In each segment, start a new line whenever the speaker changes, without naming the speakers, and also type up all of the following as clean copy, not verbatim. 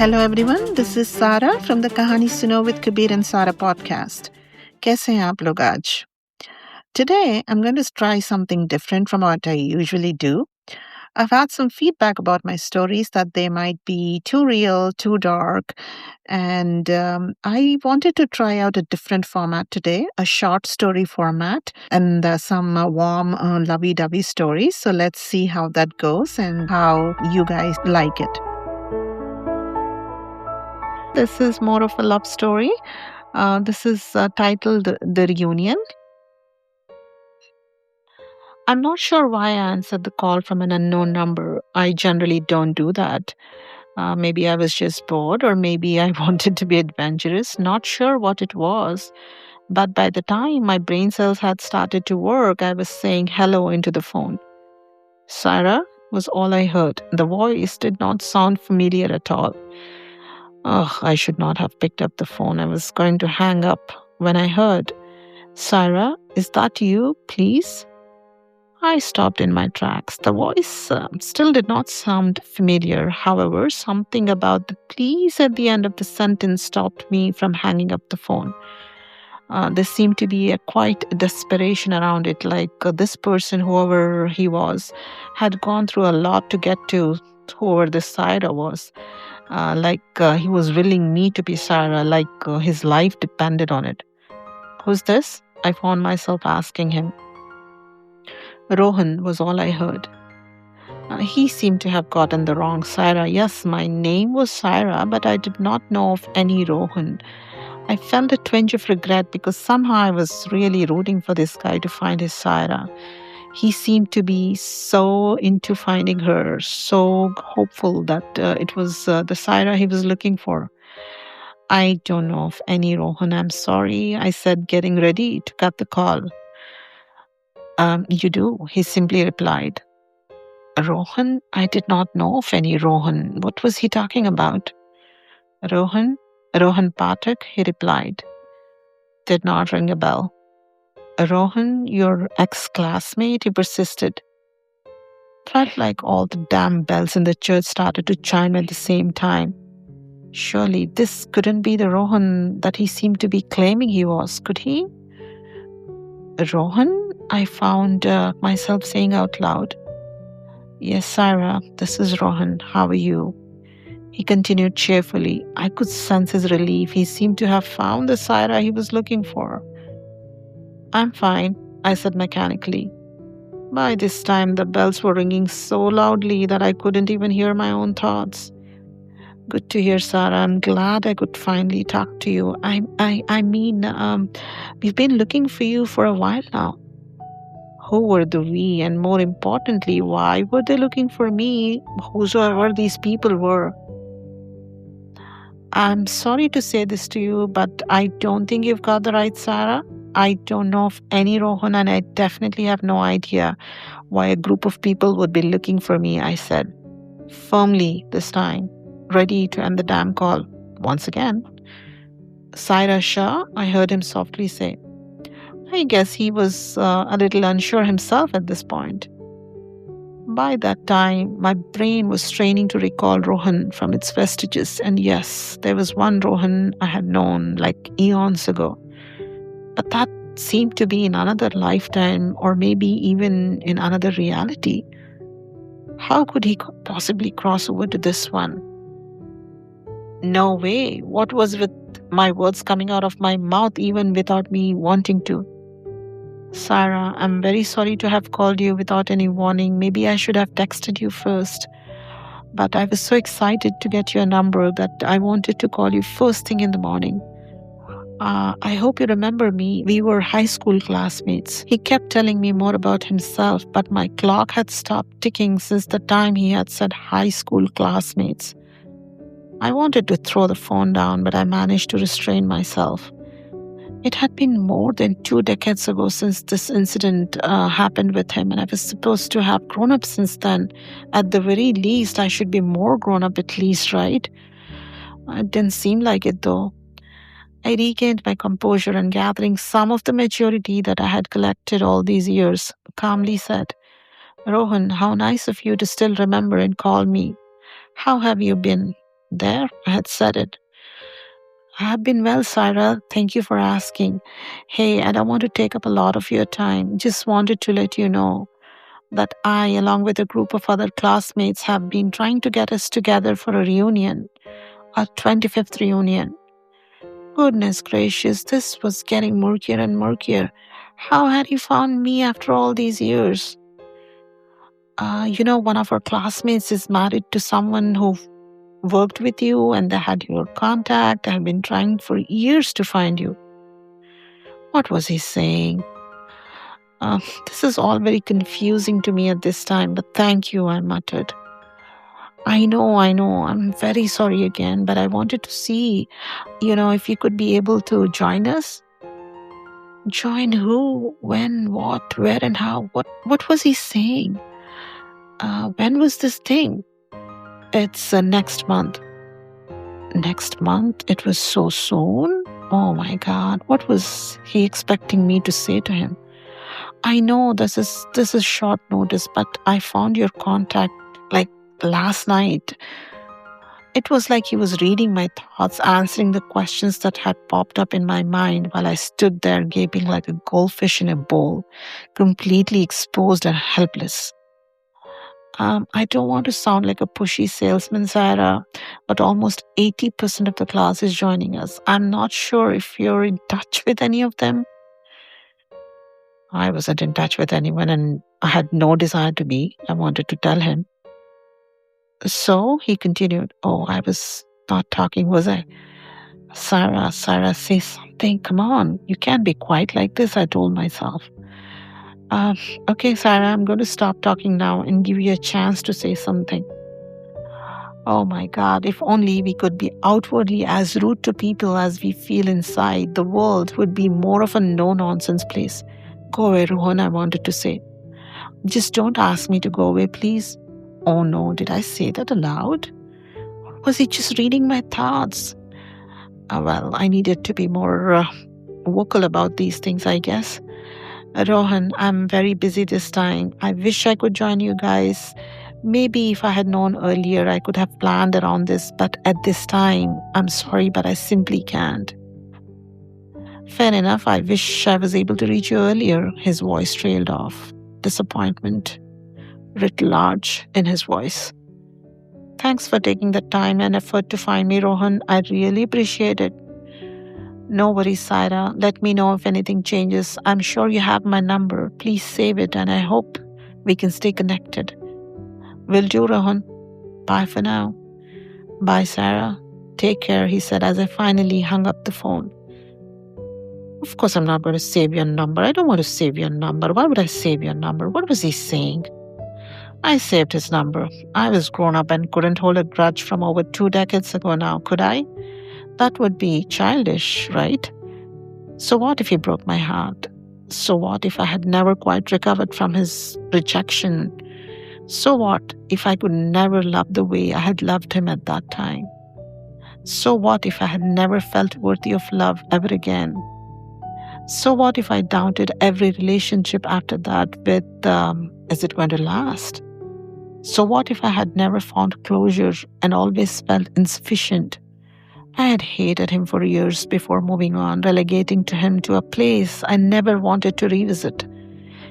Hello everyone, this is Sara from the Kahani Suno with Kabir and Sara podcast. कैसे हैं आप लोग आज? Today, I'm going to try something different from what I usually do. I've had some feedback about my stories that they might be too real, too dark, and I wanted to try out a different format today, a short story format, and some warm, lovey-dovey stories. So let's see how that goes and how you guys like it. This is more of a love story. This is titled The Reunion. I'm not sure why I answered the call from an unknown number. I generally don't do that. Maybe I was just bored, or maybe I wanted to be adventurous. Not sure what it was. But by the time my brain cells had started to work, I was saying hello into the phone. Sarah was all I heard. The voice did not sound familiar at all. Oh, I should not have picked up the phone. I was going to hang up when I heard, Sarah, is that you, please? I stopped in my tracks. The voice still did not sound familiar. However, something about the please at the end of the sentence stopped me from hanging up the phone. There seemed to be a quite desperation around it, like this person, whoever he was, had gone through a lot to get to whoever this Sarah was. He was willing me to be Sarah, his life depended on it. Who's this? I found myself asking him. Rohan was all I heard. He seemed to have gotten the wrong Sarah. Yes, my name was Sarah, but I did not know of any Rohan. I felt a twinge of regret because somehow I was really rooting for this guy to find his Sarah. He seemed to be so into finding her, so hopeful that it was the Sarah he was looking for. I don't know of any Rohan. I'm sorry, I said, getting ready to cut the call. You do, he simply replied. Rohan? I did not know of any Rohan. What was he talking about? Rohan Pathak, he replied. Did not ring a bell. Rohan, your ex-classmate, he persisted. Felt like all the damn bells in the church started to chime at the same time. Surely this couldn't be the Rohan that he seemed to be claiming he was, could he? Rohan? I found myself saying out loud. Yes, Sarah, this is Rohan. How are you? He continued cheerfully. I could sense his relief. He seemed to have found the Sarah he was looking for. I'm fine, I said mechanically. By this time, the bells were ringing so loudly that I couldn't even hear my own thoughts. Good to hear, Sarah. I'm glad I could finally talk to you. We've been looking for you for a while now. Who were the we? And more importantly, why were they looking for me, whosoever these people were? I'm sorry to say this to you, but I don't think you've got the right Sarah. I don't know of any Rohan, and I definitely have no idea why a group of people would be looking for me, I said, firmly this time, ready to end the damn call once again. Sarah Shah, I heard him softly say. I guess he was a little unsure himself at this point. By that time, my brain was straining to recall Rohan from its vestiges, and yes, there was one Rohan I had known like eons ago. But that seemed to be in another lifetime, or maybe even in another reality. How could he possibly cross over to this one? No way. What was with my words coming out of my mouth even without me wanting to? Sarah, I'm very sorry to have called you without any warning. Maybe I should have texted you first. But I was so excited to get your number that I wanted to call you first thing in the morning. I hope you remember me. We were high school classmates. He kept telling me more about himself, but my clock had stopped ticking since the time he had said high school classmates. I wanted to throw the phone down, but I managed to restrain myself. It had been more than 2 decades ago since this incident happened with him, and I was supposed to have grown up since then. At the very least, I should be more grown up at least, right? It didn't seem like it, though. I regained my composure and, gathering some of the maturity that I had collected all these years, calmly said, Rohan, how nice of you to still remember and call me. How have you been? There, I had said it. I have been well, Sarah. Thank you for asking. Hey, I don't want to take up a lot of your time. Just wanted to let you know that I, along with a group of other classmates, have been trying to get us together for a reunion, our 25th reunion. Goodness gracious, this was getting murkier and murkier. How had you found me after all these years? One of our classmates is married to someone who worked with you and they had your contact. I've been trying for years to find you. What was he saying? This is all very confusing to me at this time, but thank you, I muttered. I know. I'm very sorry again, but I wanted to see, if you could be able to join us. Join who? When? What? Where? And how? What was he saying? When was this thing? It's next month. Next month? It was so soon? Oh my God. What was he expecting me to say to him? I know this is short notice, but I found your contact like last night. It was like he was reading my thoughts, answering the questions that had popped up in my mind while I stood there gaping like a goldfish in a bowl, completely exposed and helpless. I don't want to sound like a pushy salesman, Sarah, but almost 80% of the class is joining us. I'm not sure if you're in touch with any of them. I wasn't in touch with anyone and I had no desire to be. I wanted to tell him. So he continued, Oh, I was not talking, was I? Sarah, say something. Come on. You can't be quiet like this, I told myself. Uh, okay, Sarah, I'm going to stop talking now and give you a chance to say something. Oh my God, if only we could be outwardly as rude to people as we feel inside, the world would be more of a no nonsense place. Go away, Rohan, I wanted to say. Just don't ask me to go away, please. Oh no, did I say that aloud? Or was he just reading my thoughts? Well, I needed to be more vocal about these things, I guess. Rohan, I'm very busy this time. I wish I could join you guys. Maybe if I had known earlier, I could have planned around this, but at this time, I'm sorry, but I simply can't. Fair enough, I wish I was able to reach you earlier. His voice trailed off. Disappointment writ large in his voice. Thanks for taking the time and effort to find me, Rohan. I really appreciate it. No worries, Saira. Let me know if anything changes. I'm sure you have my number. Please save it and I hope we can stay connected. Will do, Rohan. Bye for now. Bye, Sarah. Take care, he said as I finally hung up the phone. Of course, I'm not going to save your number. I don't want to save your number. Why would I save your number? What was he saying? I saved his number. I was grown up and couldn't hold a grudge from over 2 decades ago now, could I? That would be childish, right? So what if he broke my heart? So what if I had never quite recovered from his rejection? So what if I could never love the way I had loved him at that time? So what if I had never felt worthy of love ever again? So what if I doubted every relationship after that with, is it going to last? So what if I had never found closure and always felt insufficient? I had hated him for years before moving on, relegating him to a place I never wanted to revisit.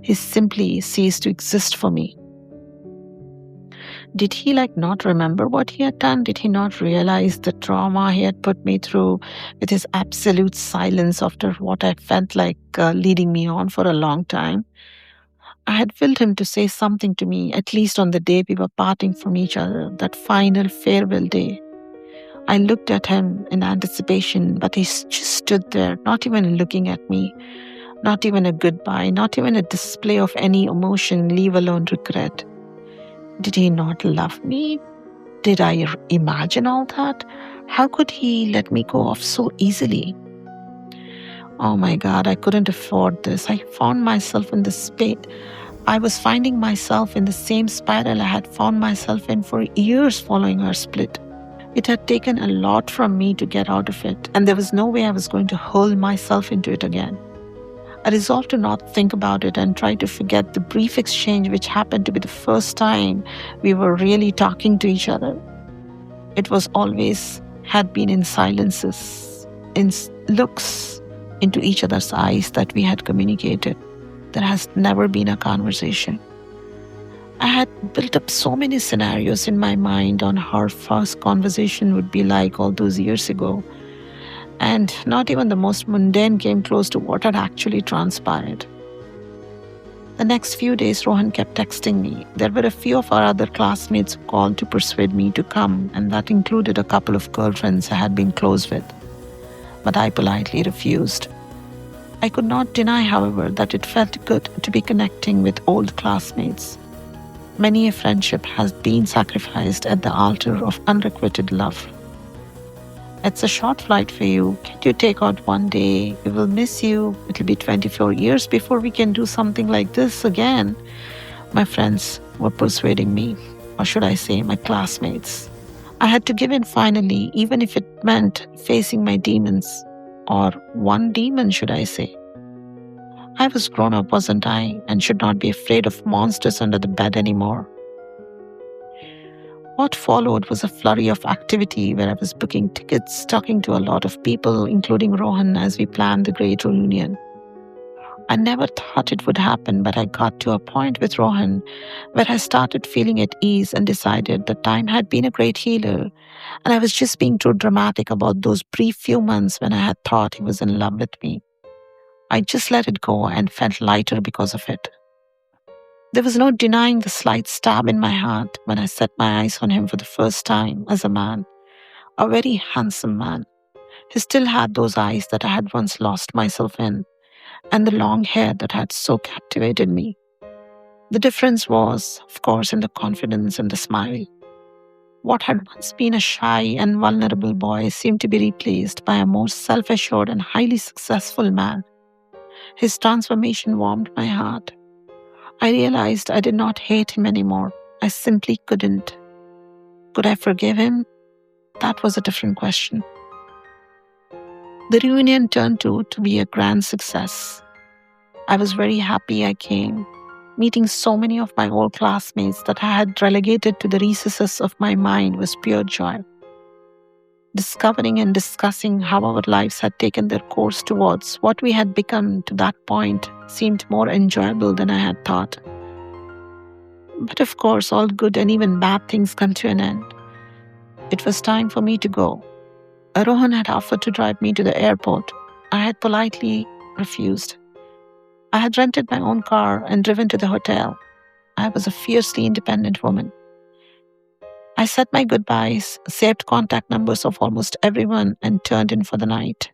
He simply ceased to exist for me. Did he not remember what he had done? Did he not realize the trauma he had put me through with his absolute silence after what I felt like leading me on for a long time? I had willed him to say something to me, at least on the day we were parting from each other, that final farewell day. I looked at him in anticipation, but he just stood there, not even looking at me, not even a goodbye, not even a display of any emotion, leave alone regret. Did he not love me? Did I imagine all that? How could he let me go off so easily? Oh my God, I couldn't afford this. I found myself in this spate. I was finding myself in the same spiral I had found myself in for years following our split. It had taken a lot from me to get out of it, and there was no way I was going to hurl myself into it again. I resolved to not think about it and try to forget the brief exchange which happened to be the first time we were really talking to each other. It was always had been in silences, in looks into each other's eyes that we had communicated. There has never been a conversation. I had built up so many scenarios in my mind on how our first conversation would be like all those years ago, and not even the most mundane came close to what had actually transpired. The next few days, Rohan kept texting me. There were a few of our other classmates who called to persuade me to come, and that included a couple of girlfriends I had been close with. But I politely refused. I could not deny, however, that it felt good to be connecting with old classmates. Many a friendship has been sacrificed at the altar of unrequited love. It's a short flight for you. Can't you take out one day? We will miss you. It'll be 24 years before we can do something like this again. My friends were persuading me, or should I say, my classmates. I had to give in finally, even if it meant facing my demons, or one demon, should I say. I was grown up, wasn't I, and should not be afraid of monsters under the bed anymore. What followed was a flurry of activity where I was booking tickets, talking to a lot of people, including Rohan, as we planned the great reunion. I never thought it would happen, but I got to a point with Rohan where I started feeling at ease and decided that time had been a great healer, and I was just being too dramatic about those brief few months when I had thought he was in love with me. I just let it go and felt lighter because of it. There was no denying the slight stab in my heart when I set my eyes on him for the first time as a man, a very handsome man. He still had those eyes that I had once lost myself in, and the long hair that had so captivated me. The difference was, of course, in the confidence and the smile. What had once been a shy and vulnerable boy seemed to be replaced by a more self-assured and highly successful man. His transformation warmed my heart. I realized I did not hate him anymore. I simply couldn't. Could I forgive him? That was a different question. The reunion turned out to be a grand success. I was very happy I came. Meeting so many of my old classmates that I had relegated to the recesses of my mind was pure joy. Discovering and discussing how our lives had taken their course towards what we had become to that point seemed more enjoyable than I had thought. But of course, all good and even bad things come to an end. It was time for me to go. Rohan had offered to drive me to the airport. I had politely refused. I had rented my own car and driven to the hotel. I was a fiercely independent woman. I said my goodbyes, saved contact numbers of almost everyone, and turned in for the night.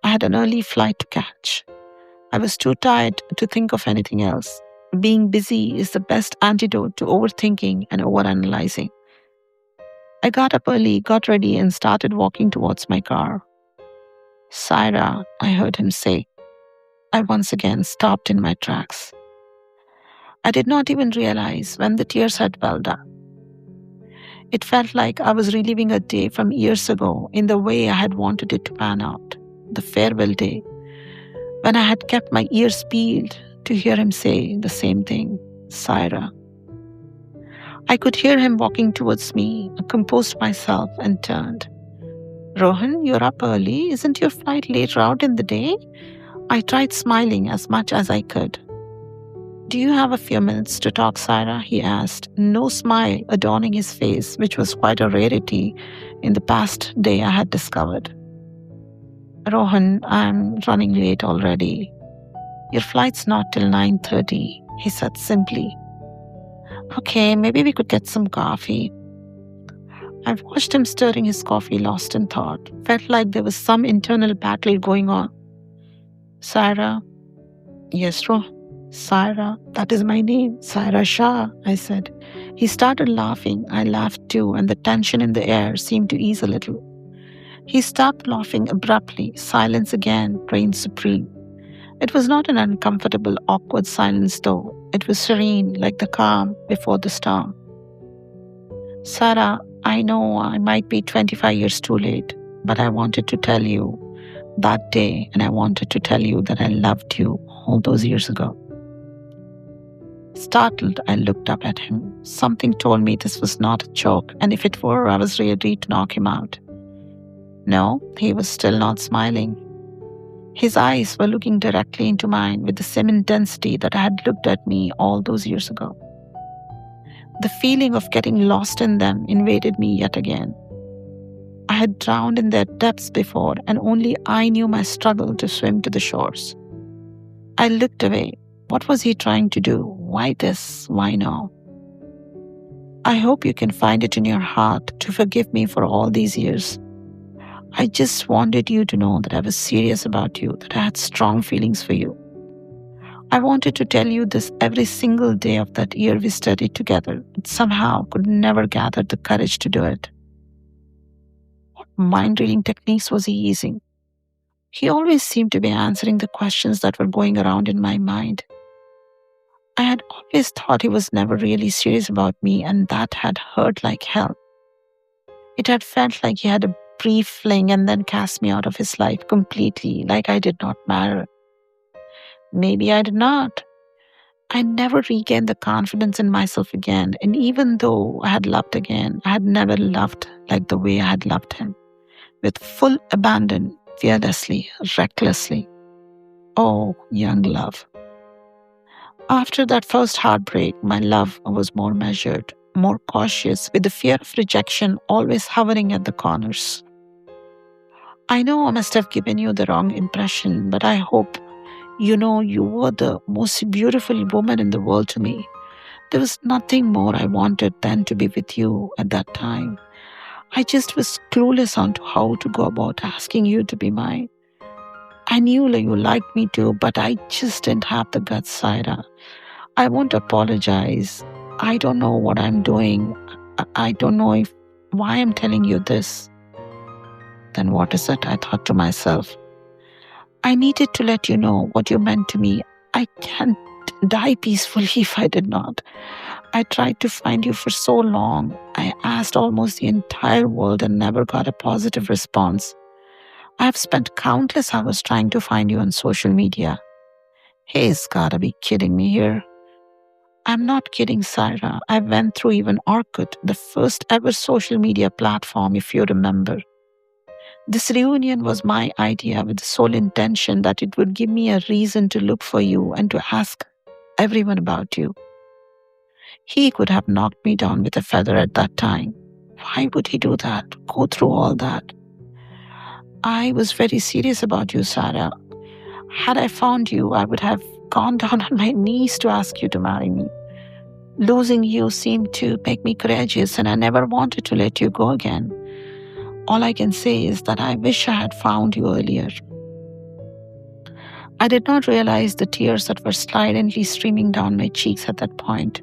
I had an early flight to catch. I was too tired to think of anything else. Being busy is the best antidote to overthinking and overanalyzing. I got up early, got ready, and started walking towards my car. "Saira," I heard him say. I once again stopped in my tracks. I did not even realize when the tears had welled up. It felt like I was reliving a day from years ago in the way I had wanted it to pan out. The farewell day, when I had kept my ears peeled to hear him say the same thing, "Saira." I could hear him walking towards me. I composed myself and turned. "Rohan, you're up early. Isn't your flight later out in the day?" I tried smiling as much as I could. "Do you have a few minutes to talk, Saira?" he asked, no smile adorning his face, which was quite a rarity in the past day I had discovered. "Rohan, I'm running late already." "Your flight's not till 9:30, he said simply. "Okay, maybe we could get some coffee." I watched him stirring his coffee, lost in thought. Felt like there was some internal battle going on. "Saira?" "Yes, Rohan." "Saira, that is my name, Saira Shah," I said. He started laughing. I laughed too, and the tension in the air seemed to ease a little. He stopped laughing abruptly. Silence again reigned supreme. It was not an uncomfortable, awkward silence, though. It was serene, like the calm before the storm. "Sarah, I know I might be 25 years too late, but I wanted to tell you that day, and I wanted to tell you that I loved you all those years ago." Startled, I looked up at him. Something told me this was not a joke, and if it were, I was ready to knock him out. No, he was still not smiling. His eyes were looking directly into mine with the same intensity that had looked at me all those years ago. The feeling of getting lost in them invaded me yet again. I had drowned in their depths before, and only I knew my struggle to swim to the shores. I looked away. What was he trying to do? Why this? Why now? I hope you can find it in your heart to forgive me for all these years. I just wanted you to know that I was serious about you, that I had strong feelings for you. I wanted to tell you this every single day of that year we studied together, but somehow could never gather the courage to do it. What mind reading techniques was he using? He always seemed to be answering the questions that were going around in my mind. I had always thought he was never really serious about me, and that had hurt like hell. It had felt like he had a brief fling and then cast me out of his life completely, like I did not matter. Maybe I did not. I never regained the confidence in myself again, and even though I had loved again, I had never loved like the way I had loved him, with full abandon, fearlessly, recklessly. Oh, young love. After that first heartbreak, my love was more measured, more cautious, with the fear of rejection always hovering at the corners. I know I must have given you the wrong impression, but I hope you know you were the most beautiful woman in the world to me. There was nothing more I wanted than to be with you at that time. I just was clueless on to how to go about asking you to be mine. I knew you liked me too, but I just didn't have the guts, Saira. I won't apologize. I don't know what I'm doing. I don't know if why I'm telling you this. Then what is it? I thought to myself. I needed to let you know what you meant to me. I can't die peacefully if I did not. I tried to find you for so long. I asked almost the entire world and never got a positive response. I have spent countless hours trying to find you on social media. He's gotta be kidding me here. I'm not kidding, Saira. I went through even Orkut, the first ever social media platform, if you remember. This reunion was my idea with the sole intention that it would give me a reason to look for you and to ask everyone about you. He could have knocked me down with a feather at that time. Why would he do that? Go through all that? I was very serious about you, Sarah. Had I found you, I would have gone down on my knees to ask you to marry me. Losing you seemed to make me courageous, and I never wanted to let you go again. All I can say is that I wish I had found you earlier. I did not realize the tears that were silently streaming down my cheeks at that point.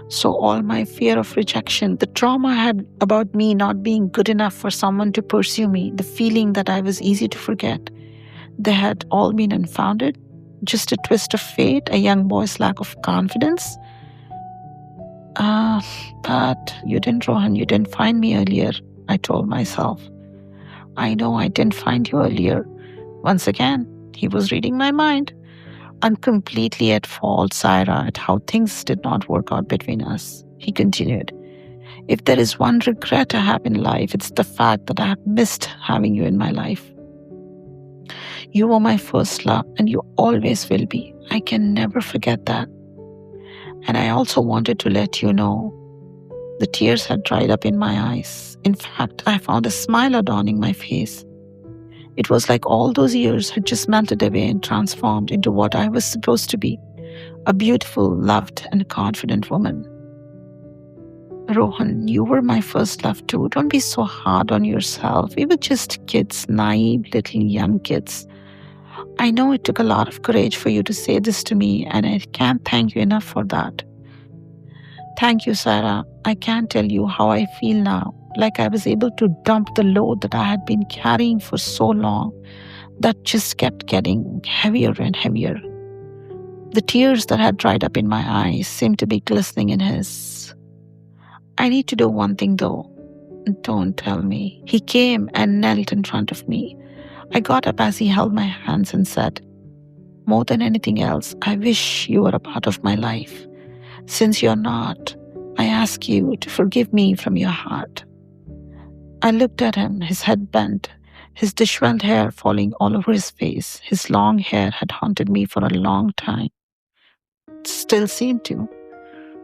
So all my fear of rejection, the trauma I had about me not being good enough for someone to pursue me, the feeling that I was easy to forget, they had all been unfounded. Just a twist of fate, a young boy's lack of confidence. But you didn't, Rohan, you didn't find me earlier, I told myself. I know I didn't find you earlier. Once again, he was reading my mind. I'm completely at fault, Saira, at how things did not work out between us. He continued. If there is one regret I have in life, it's the fact that I have missed having you in my life. You were my first love, and you always will be. I can never forget that. And I also wanted to let you know the tears had dried up in my eyes. In fact, I found a smile adorning my face. It was like all those years had just melted away and transformed into what I was supposed to be, a beautiful, loved, and confident woman. Rohan, you were my first love too. Don't be so hard on yourself. We were just kids, naive little young kids. I know it took a lot of courage for you to say this to me, and I can't thank you enough for that. Thank you, Sarah. I can't tell you how I feel now, like I was able to dump the load that I had been carrying for so long that just kept getting heavier and heavier. The tears that had dried up in my eyes seemed to be glistening in his. I need to do one thing though. Don't tell me. He came and knelt in front of me. I got up as he held my hands and said, more than anything else, I wish you were a part of my life. Since you're not, I ask you to forgive me from your heart. I looked at him, his head bent, his disheveled hair falling all over his face. His long hair had haunted me for a long time. Still seemed to.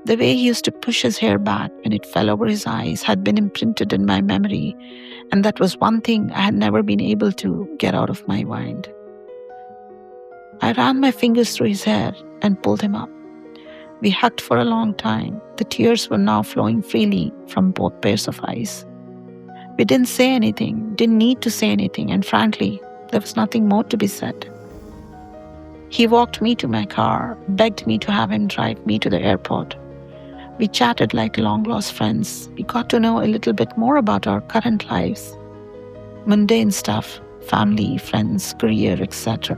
The way he used to push his hair back when it fell over his eyes had been imprinted in my memory, and that was one thing I had never been able to get out of my mind. I ran my fingers through his hair and pulled him up. We hugged for a long time. The tears were now flowing freely from both pairs of eyes. We didn't say anything, didn't need to say anything, and frankly, there was nothing more to be said. He walked me to my car, begged me to have him drive me to the airport. We chatted like long-lost friends. We got to know a little bit more about our current lives. Mundane stuff, family, friends, career, etc.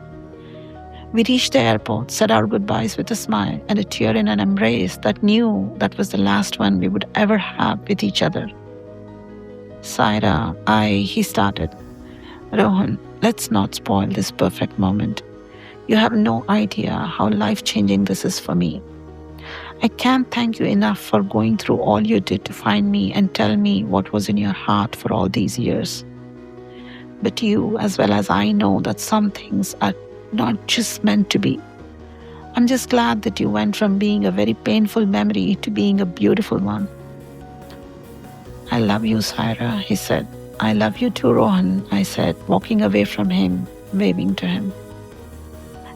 We reached the airport, said our goodbyes with a smile and a tear in an embrace that knew that was the last one we would ever have with each other. Saira, he started. Rohan, let's not spoil this perfect moment. You have no idea how life-changing this is for me. I can't thank you enough for going through all you did to find me and tell me what was in your heart for all these years. But you, as well as I, know that some things are not just meant to be. I'm just glad that you went from being a very painful memory to being a beautiful one. I love you, Saira, he said. I love you too, Rohan, I said, walking away from him, waving to him.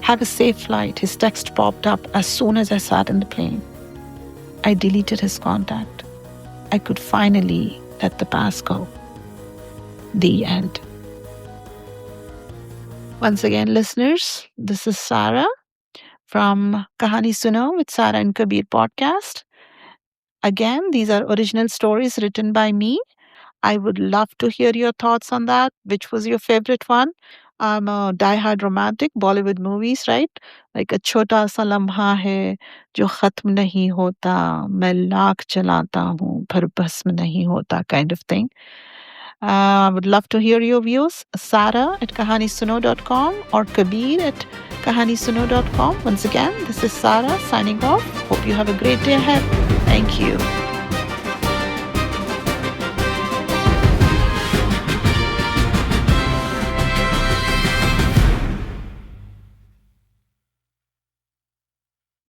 Have a safe flight, his text popped up as soon as I sat in the plane. I deleted his contact. I could finally let the past go. The end. Once again, listeners, this is Sarah from Kahani Suno with Sarah and Kabir podcast. Again, these are original stories written by me. I would love to hear your thoughts on that. Which was your favorite one? I'm a die-hard romantic, Bollywood movies, right? Like a chota sa lamha hai, jo khatm nahi hota, main laakh chalata hoon, par bhasm nahi hota, kind of thing. I would love to hear your views. Sarah at kahanisuno.com or Kabir at kahanisuno.com. Once again, this is Sarah signing off. Hope you have a great day ahead. Thank you.